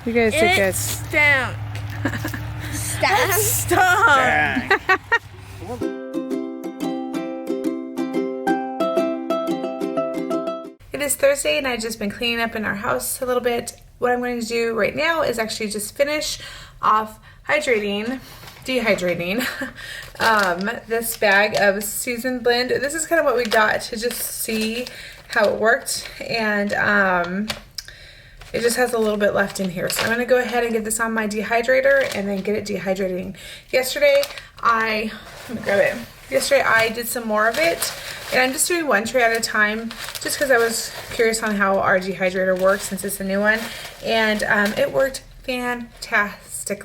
You guys did good. Stamp. Stamp. Stop. It is Thursday and I've just been cleaning up in our house a little bit. What I'm going to do right now is actually just finish off dehydrating this bag of seasoned blend. This is kind of what we got to just see how it worked, and it just has a little bit left in here. So I'm going to go ahead and get this on my dehydrator and then get it dehydrating. Yesterday I did some more of it, and I'm just doing one tray at a time just because I was curious on how our dehydrator works since it's a new one, and it worked fantastic.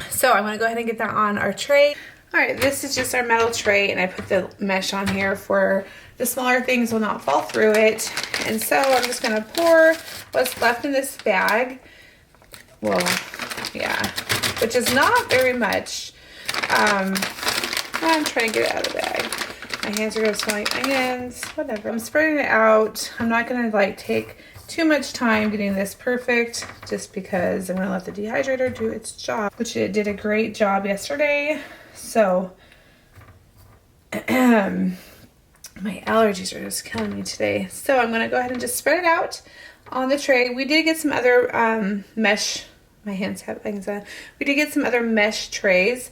So I'm going to go ahead and get that on our tray. All right, this is just our metal tray, and I put the mesh on here for the smaller things will not fall through it. And so I'm just going to pour what's left in this bag. Well, yeah, which is not very much. I'm trying to get it out of the bag. My hands are going to smell like onions, whatever. I'm spreading it out. I'm not going to like take too much time getting this perfect just because I'm going to let the dehydrator do its job, which it did a great job yesterday. So my allergies are just killing me today. So I'm going to go ahead and just spread it out on the tray. We did get some other mesh. My hands have things on. We did get some other mesh trays.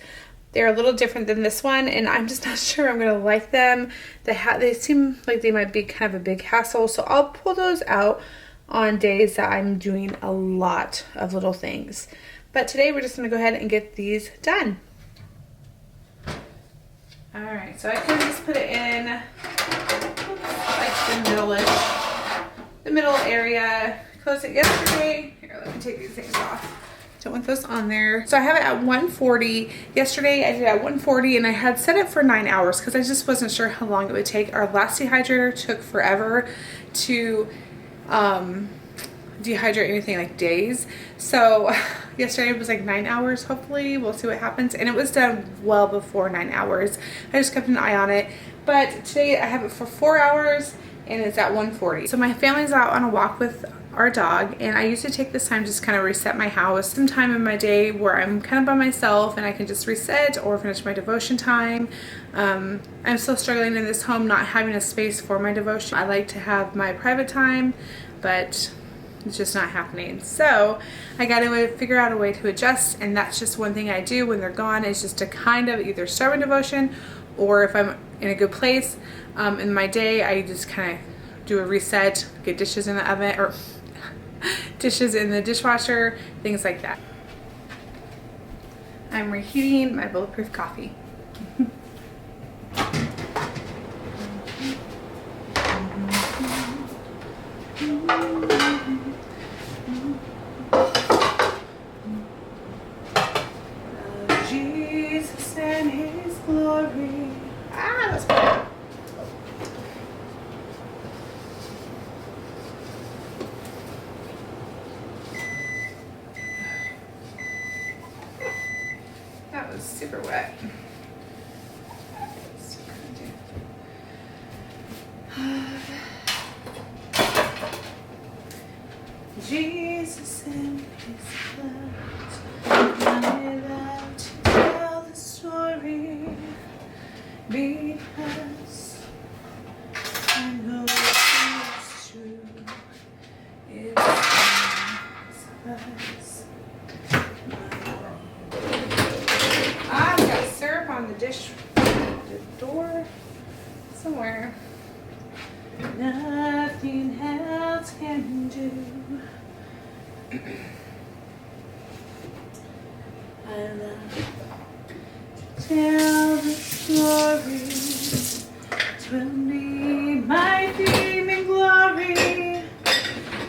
They're a little different than this one, and I'm just not sure I'm going to like them. They seem like they might be kind of a big hassle, so I'll pull those out on days that I'm doing a lot of little things. But today we're just going to go ahead and get these done. Alright, so I can just put it in like the middle area. Closed it yesterday. Here, let me take these things off. Don't want those on there. So I have it at 140. Yesterday I did it at 140, and I had set it for 9 hours because I just wasn't sure how long it would take. Our last dehydrator took forever to dehydrate anything, like days. So yesterday it was like 9 hours. Hopefully we'll see what happens, and it was done well before 9 hours. I just kept an eye on it, but today I have it for 4 hours and it's at 140. So my family's out on a walk with our dog, and I used to take this time just kind of reset my house, some time in my day where I'm kind of by myself and I can just reset or finish my devotion time. I'm still struggling in this home not having a space for my devotion. I like to have my private time, but it's just not happening. So I got to figure out a way to adjust, and that's just one thing I do when they're gone, is just to kind of either start my devotion, or if I'm in a good place in my day, I just kind of do a reset, get dishes in the oven or dishes in the dishwasher, things like that. I'm reheating my bulletproof coffee. Jesus and his glory. That's better. That was super wet. Jesus and his blood, I love to tell the story, because I know it's true. It's us. I've got syrup on the door somewhere. Nothing else can do. I love to tell the story. It will be my theme and glory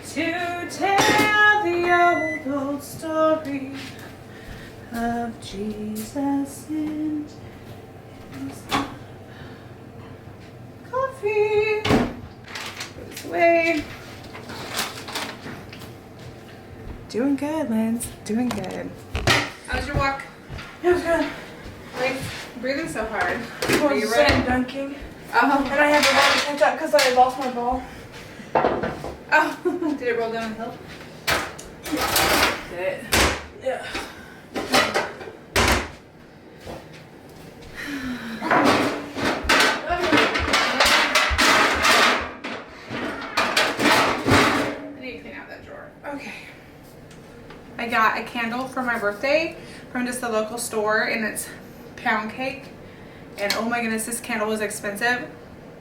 to tell the old story of Jesus and his coffee. Put this away. Doing good, Lance. Doing good. How was your walk? It was good. Like, breathing so hard. Are you ready? Dunking. Oh. And I had to run to catch up because I lost my ball. Oh. Did it roll down the hill? Get it? Yeah. I need to clean out that drawer. Okay. I got a candle for my birthday from just the local store, and it's pound cake. And oh my goodness, this candle was expensive,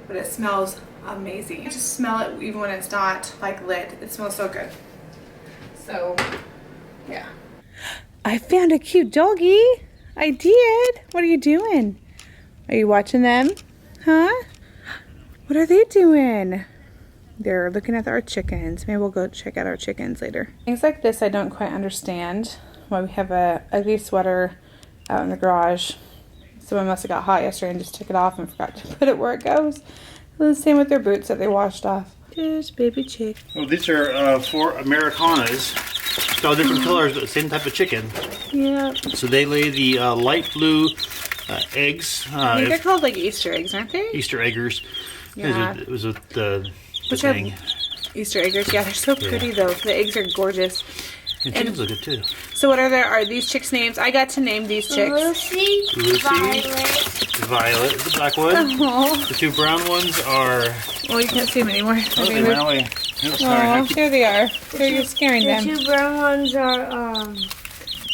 but it smells amazing. You just smell it even when it's not like lit. It smells so good. So, yeah. I found a cute doggy. I did. What are you doing? Are you watching them? Huh? What are they doing? They're looking at our chickens. Maybe we'll go check out our chickens later. Things like this I don't quite understand. Why we have a ugly sweater out in the garage. Someone must have got hot yesterday and just took it off and forgot to put it where it goes. The same with their boots that they washed off. There's baby chick. Well, these are 4 Americanas. It's all different colors, but the same type of chicken. Yeah. So they lay the light blue eggs. I think they're called like Easter eggs, aren't they? Easter eggers. Yeah. It was with the Which thing. have Easter eggers. Yeah, they're so pretty though. The eggs are gorgeous. And chickens look good too. So what are these chicks' names? I got to name these chicks. Lucy, Violet. Violet, the black one. Oh, The 2 brown ones are. well, you can't see them anymore. Oh, they ran away. Oops, sorry. Oh, there they are. You're scaring The them. 2 brown ones are,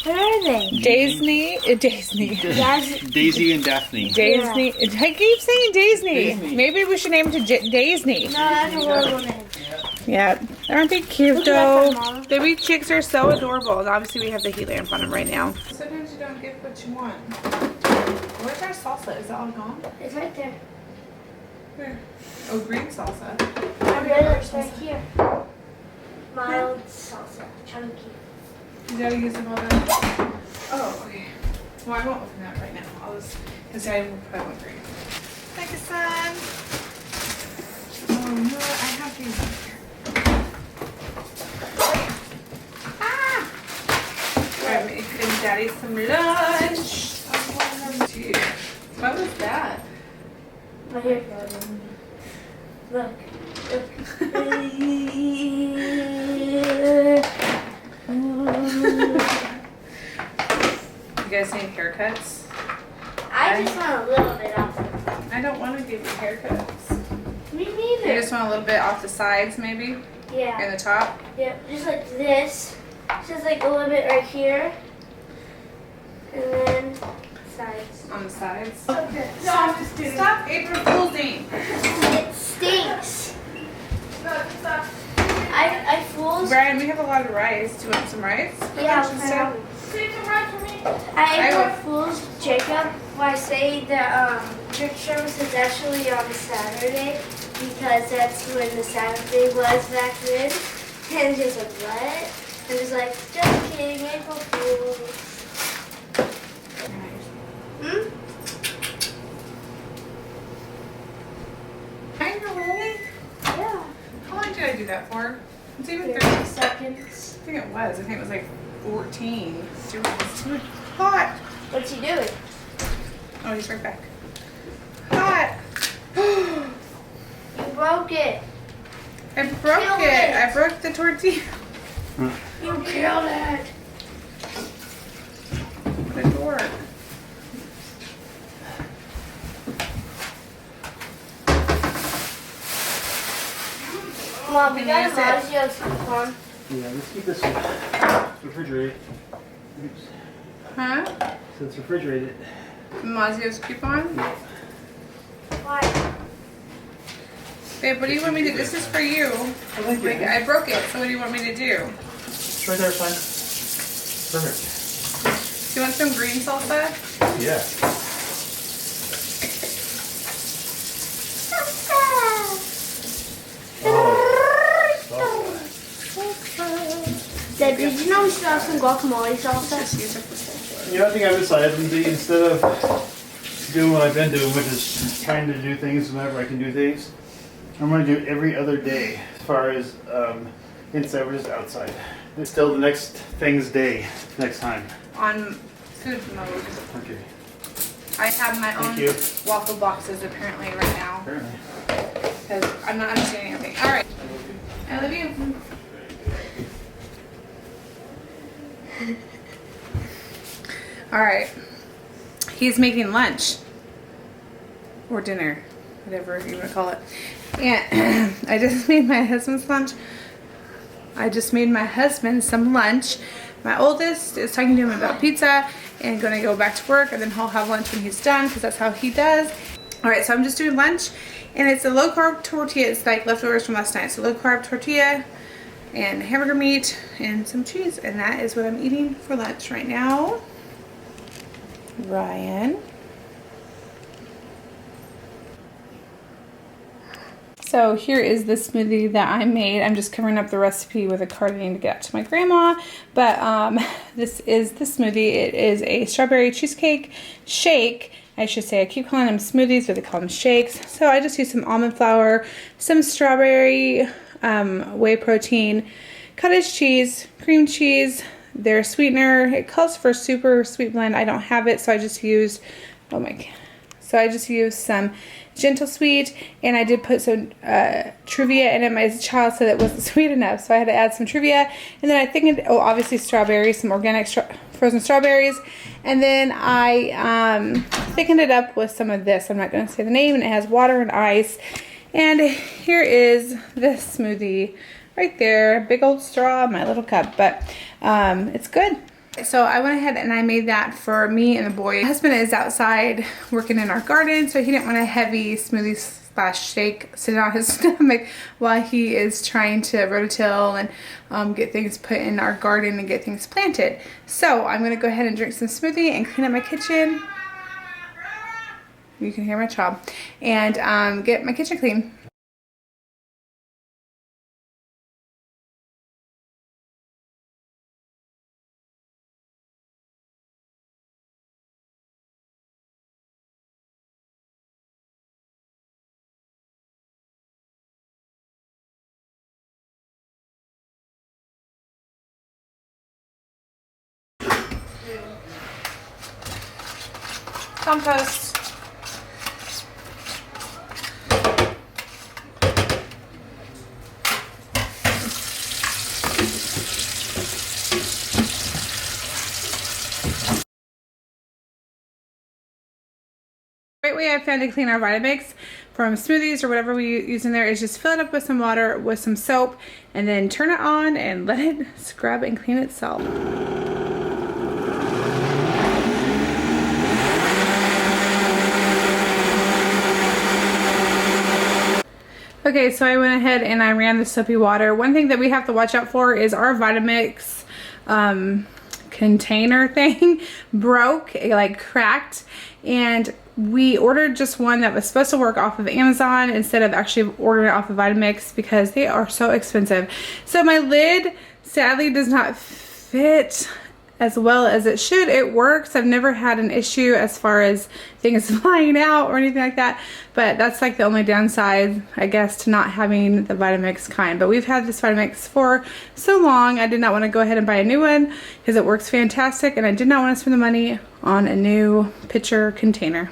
what are they? Daisy. Daisy and Daphne. Daisy. I keep saying Daisy. Maybe we should name it to Daisy. No, that's a horrible name. Yeah. Aren't they cute Look at that, though? Mom. Baby chicks are so adorable. And obviously we have the heat lamp on them right now. Sometimes you don't get what you want. Where's our salsa? Is it all gone? It's right there. Where? Oh, green salsa. It's right here. Mild salsa, chunky. You gotta use them all the... Oh, okay. Well, I won't open that right now. I'll just... Because I probably won't green. Thank you, son. Oh, no, I have these up here. Ah! I'm making Daddy some lunch. What was that? Right here. Look. You guys need haircuts? I just want a little bit off. I don't want to give you haircuts. Me You neither. just want a little bit off the sides, maybe? Yeah. And the top? Yeah, just like this. Just like a little bit right here. And then sides. On the sides? Okay. Stop April Foolsing! It stinks. I fools. Brian, we have a lot of rice. Do you want some rice? Yeah, Lunch and stuff? save some rice for me. I will. fools Jacob when I say that church service is actually on Saturday because that's when the Saturday was back then. And just like what? And just like just kidding, April Fools. Hmm? Are you really? Yeah. How long did I do that for? It's even 30. 30 seconds. I think it was. I think it was like 14. It's too hot. What's he doing? Oh, he's right back. Hot. You broke it. I broke Killed it. it. I broke the tortilla. You killed it. The door. Mom, we got a Use it. Mazio's coupon. Yeah, let's keep this refrigerated. Oops. Huh? So it's refrigerated. Mazio's coupon? Why? Babe, what do you want me to do? This is for you. Thank you. Like, I broke it, so what do you want me to do? It's right there, son. Perfect. Do you want some green salsa? Yeah. Dad, did you know we still have some guacamole salsa? Just use it for salsa. You know, I think I've decided instead of doing what I've been doing, which is trying to do things whenever I can do things, I'm going to do every other day as far as inside versus outside. It's still the next thing's day next time. On food mode. Okay. I have my Thank own you. waffle boxes apparently right now. Apparently. Because I'm not understanding everything. Alright. I love you. All right. He's making lunch. Or dinner. Whatever you want to call it. And I just made my husband's lunch. I just made my husband some lunch. My oldest is talking to him about pizza and going to go back to work, and then he'll have lunch when he's done because that's how he does. All right, so I'm just doing lunch, and it's a low carb tortilla. It's like leftovers from last night. So low carb tortilla and hamburger meat and some cheese, and that is what I'm eating for lunch right now. Ryan. So here is the smoothie that I made. I'm just covering up the recipe with a card I need to get out to my grandma. But this is the smoothie. It is a strawberry cheesecake shake. I should say, I keep calling them smoothies, but they call them shakes. So I just used some almond flour, some strawberry, whey protein, cottage cheese, cream cheese, their sweetener. It calls for super sweet blend. I don't have it, so I just used, oh my God. So I just used some Gentle Sweet, and I did put some Truvia in it. My child said it wasn't sweet enough, so I had to add some Truvia. And then I think, obviously strawberries, some organic frozen strawberries. And then I thickened it up with some of this. I'm not going to say the name, and it has water and ice. And here is this smoothie right there. Big old straw, my little cup, but it's good. So I went ahead and I made that for me and the boy. My husband is outside working in our garden, so he didn't want a heavy smoothie slash shake sitting on his stomach while he is trying to rototill and get things put in our garden and get things planted. So I'm going to go ahead and drink some smoothie and clean up my kitchen. You can hear my child. And get my kitchen clean. Compost. Great way I found to clean our Vitamix from smoothies or whatever we use in there is just fill it up with some water with some soap and then turn it on and let it scrub and clean itself. Okay, so I went ahead and I ran the soapy water. One thing that we have to watch out for is our Vitamix container thing broke, it like cracked, and we ordered just one that was supposed to work off of Amazon instead of actually ordering it off of Vitamix because they are so expensive. So my lid sadly does not fit as well as it should. It works. I've never had an issue as far as things flying out or anything like that, but that's like the only downside, I guess, to not having the Vitamix kind. But we've had this Vitamix for so long, I did not want to go ahead and buy a new one because it works fantastic, and I did not want to spend the money on a new pitcher container.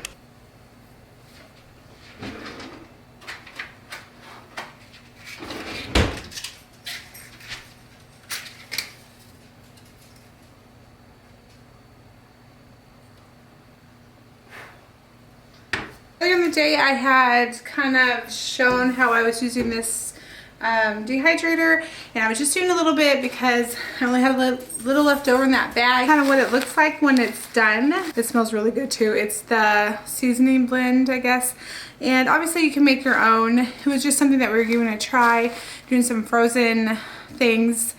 Earlier in the day I had kind of shown how I was using this dehydrator, and I was just doing a little bit because I only had a little left over in that bag. Kind of what it looks like when it's done. It smells really good too. It's the seasoning blend, I guess, and obviously you can make your own. It was just something that we were giving a try, doing some frozen things,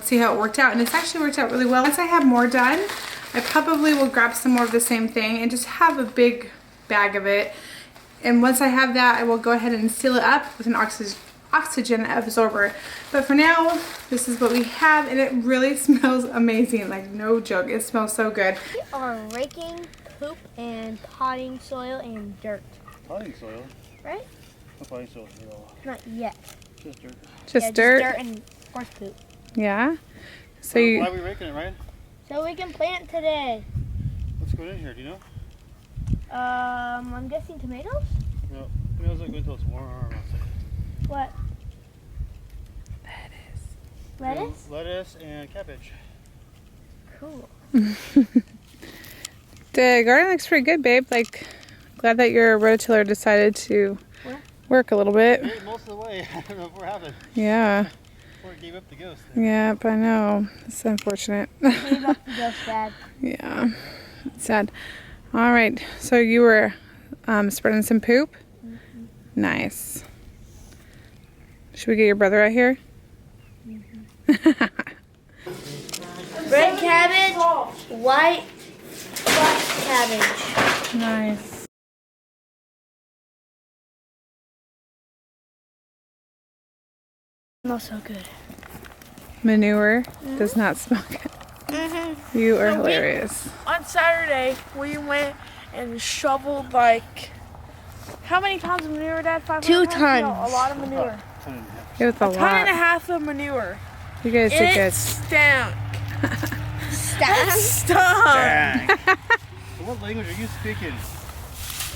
see how it worked out, and it's actually worked out really well. Once I have more done, I probably will grab some more of the same thing and just have a big bag of it, and once I have that I will go ahead and seal it up with an oxygen absorber. But for now, this is what we have, and it really smells amazing, like no joke, it smells so good. We are raking poop and potting soil and dirt. Potting soil? Right? Not potting soil at all. Not yet. Just dirt. Just dirt? Just dirt and horse poop. Yeah. So Why are we raking it, Ryan? So we can plant today. What's going in here, do you know? I'm guessing tomatoes? No, tomatoes don't go until it's warm outside. What? Lettuce. Lettuce? Lettuce and cabbage. Cool. The garden looks pretty good, babe. Like, glad that your rototiller decided to work a little bit. Made it most of the way. I don't know if we're having. Yeah. Before it gave up the ghost. Yep, I know. It's unfortunate. Gave up the ghost, Dad. Yeah. It's sad. All right. So you were spreading some poop? Mm-hmm. Nice. Should we get your brother out here? Red cabbage, white cabbage. Nice. Smells so good. Manure does not smell good. You are So we- hilarious. On Saturday, we went and shoveled like, how many pounds of manure, Dad? 500 2 pounds? No, tons. a lot of manure. It was a Ton and a lot. half of manure. You guys did It good. stank. Staff. Stunk. Dang. What language are you speaking?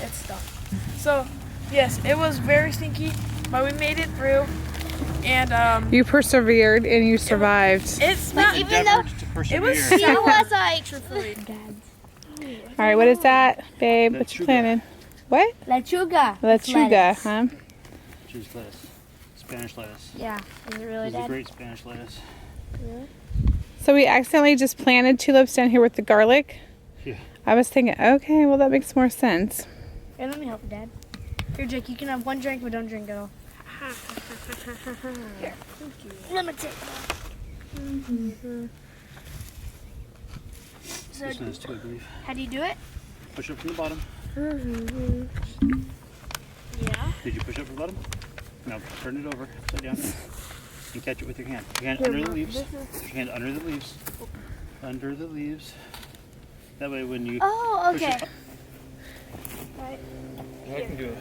It stunk. So, yes, it was very stinky, but we made it through. And You persevered and you survived. it's not Even though Endeavored to persevere. it was he sour. was like Truthfully. All right, what is that, babe? What you Lechuga. planning? What? lechuga. Lechuga, Lettuce. huh? Which is lettuce. Spanish lettuce. Yeah. Is it really, This is a Dad? great Spanish lettuce. So we accidentally just planted tulips down here with the garlic. Yeah. I was thinking, okay, well that makes more sense. Here, let me help you, Dad. Here, Jake, you can have one drink, but don't drink it all. Here, let me take So, This one is too, I believe. how do you do it? Push up from the bottom. Yeah. Did you push up from the bottom? No, turn it over, upside down. And catch it with your hand. Your hand under the leaves. Your hand under the leaves. Under the leaves. That way when you Oh, push okay. it up. Right. I can do it.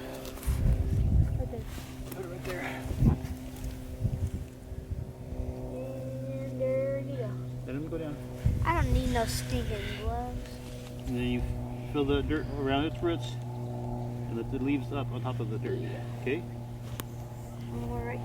Right there. Put it right there. And there you go. Let him go down. I don't need no stinking gloves. And then you fill the dirt around its roots. And let the leaves up on top of the dirt. Okay? All right.